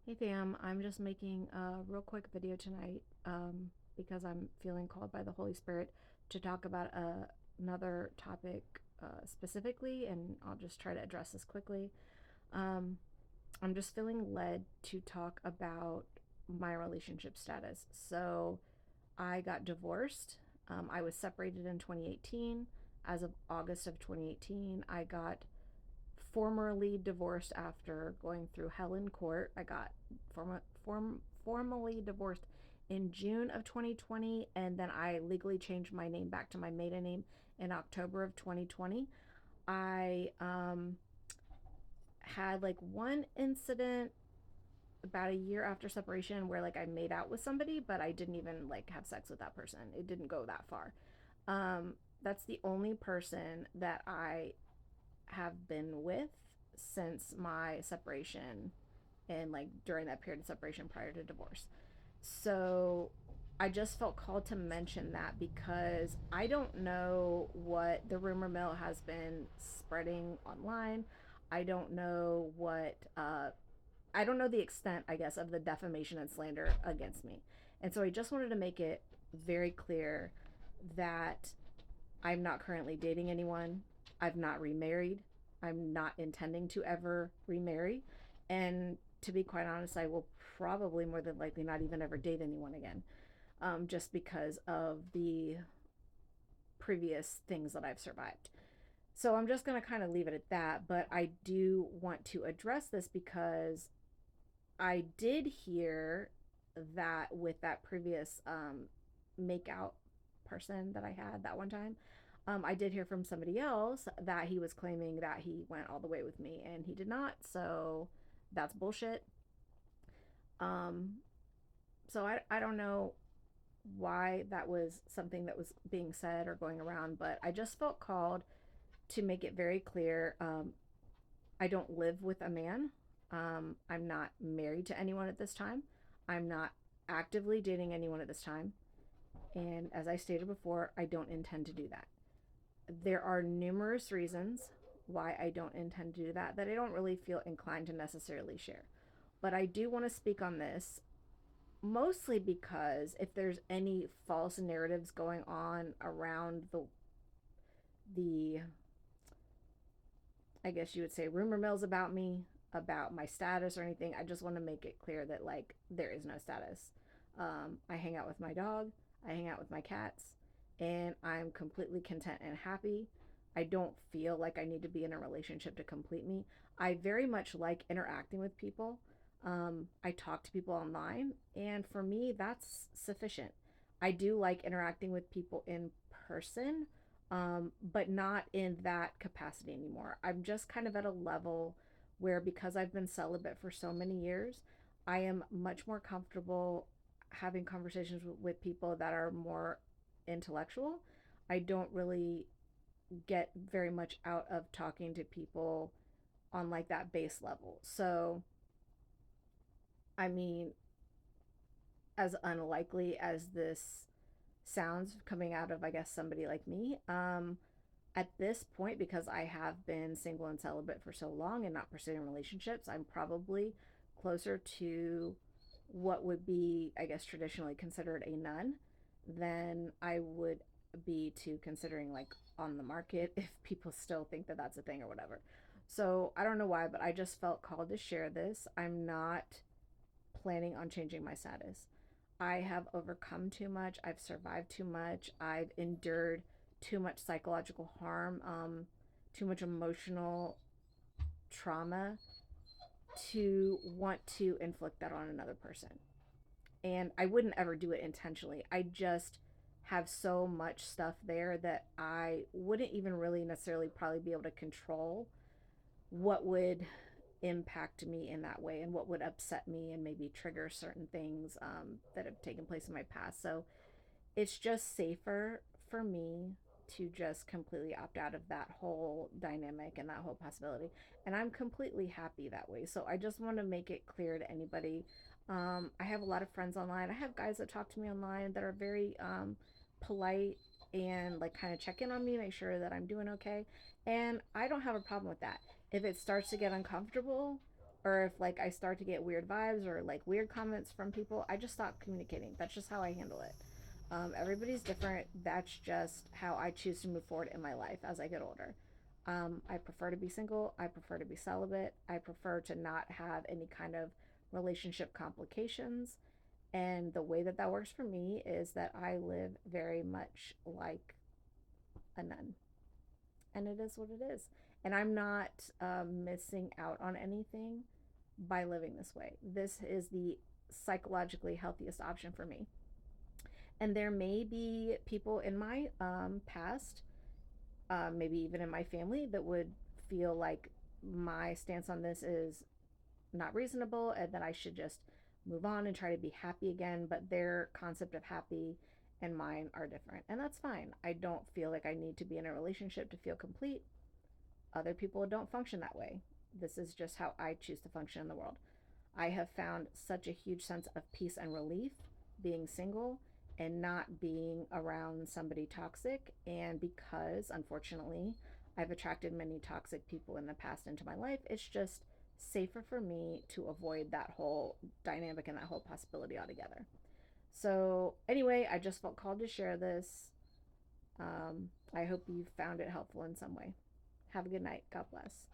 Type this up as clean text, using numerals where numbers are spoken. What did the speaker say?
Hey fam, I'm just making a real quick video tonight because I'm feeling called by the Holy Spirit to talk about another topic specifically, and I'll just try to address this quickly. Um, I'm just feeling led to talk about my relationship status. So I got divorced. I was separated in 2018. As of August of 2018, I got formally divorced after going through hell in court. I got formally divorced in June of 2020, and then I legally changed my name back to my maiden name in October of 2020. I had like one incident about a year after separation where like I made out with somebody, but I didn't even like have sex with that person. It didn't go that far. Um, that's the only person that I have been with since my separation and like during that period of separation prior to divorce. So I just felt called to mention that because I don't know what the rumor mill has been spreading online. I don't know I don't know the extent, I guess, of the defamation and slander against me. And so I just wanted to make it very clear that I'm not currently dating anyone. I've not remarried. I'm not intending to ever remarry. And to be quite honest, I will probably more than likely not even ever date anyone again, just because of the previous things that I've survived. So I'm just going to kind of leave it at that. But I do want to address this because I did hear that with that previous make out person that I had that one time, I did hear from somebody else that he was claiming that he went all the way with me, and he did not. So that's bullshit. Um, so I don't know why that was something that was being said or going around, but I just felt called to make it very clear. I don't live with a man. I'm not married to anyone at this time. I'm not actively dating anyone at this time. And as I stated before, I don't intend to do that. There are numerous reasons why I don't intend to do that that I don't really feel inclined to necessarily share. But I do want to speak on this mostly because if there's any false narratives going on around the I guess you would say rumor mills about me, about my status or anything, I just want to make it clear that like there is no status. I hang out with my dog, I hang out with my cats, and I'm completely content and happy. I don't feel like I need to be in a relationship to complete me. I very much like interacting with people. I talk to people online, and for me, that's sufficient. I do like interacting with people in person, but not in that capacity anymore. I'm just kind of at a level where, because I've been celibate for so many years, I am much more comfortable having conversations with people that are more intellectual. I don't really get very much out of talking to people on like that base level. So, I mean, as unlikely as this sounds coming out of, I guess, somebody like me, at this point, because I have been single and celibate for so long and not pursuing relationships, I'm probably closer to what would be, I guess, traditionally considered a nun than I would be to considering like on the market if people still think that that's a thing or whatever. So I don't know why, but I just felt called to share this. I'm not planning on changing my status. I have overcome too much. I've survived too much. I've endured too much psychological harm, too much emotional trauma to want to inflict that on another person. And I wouldn't ever do it intentionally. I just have so much stuff there that I wouldn't even really necessarily probably be able to control what would impact me in that way and what would upset me and maybe trigger certain things that have taken place in my past. So it's just safer for me to just completely opt out of that whole dynamic and that whole possibility. And I'm completely happy that way. So I just want to make it clear to anybody. I have a lot of friends online. I have guys that talk to me online that are very polite and like kind of check in on me, make sure that I'm doing okay. And I don't have a problem with that. If it starts to get uncomfortable, or if like I start to get weird vibes or like weird comments from people, I just stop communicating. That's just how I handle it. Everybody's different. That's just how I choose to move forward in my life as I get older. I prefer to be single. I prefer to be celibate. I prefer to not have any kind of relationship complications. And the way that that works for me is that I live very much like a nun. And it is what it is. And I'm not missing out on anything by living this way. This is the psychologically healthiest option for me. And there may be people in my past, maybe even in my family, that would feel like my stance on this is not reasonable and that I should just move on and try to be happy again. But their concept of happy and mine are different. And that's fine. I don't feel like I need to be in a relationship to feel complete. Other people don't function that way. This is just how I choose to function in the world. I have found such a huge sense of peace and relief being single and not being around somebody toxic. And because, unfortunately, I've attracted many toxic people in the past into my life, it's just safer for me to avoid that whole dynamic and that whole possibility altogether. So, anyway, I just felt called to share this. I hope you found it helpful in some way. Have a good night. God bless.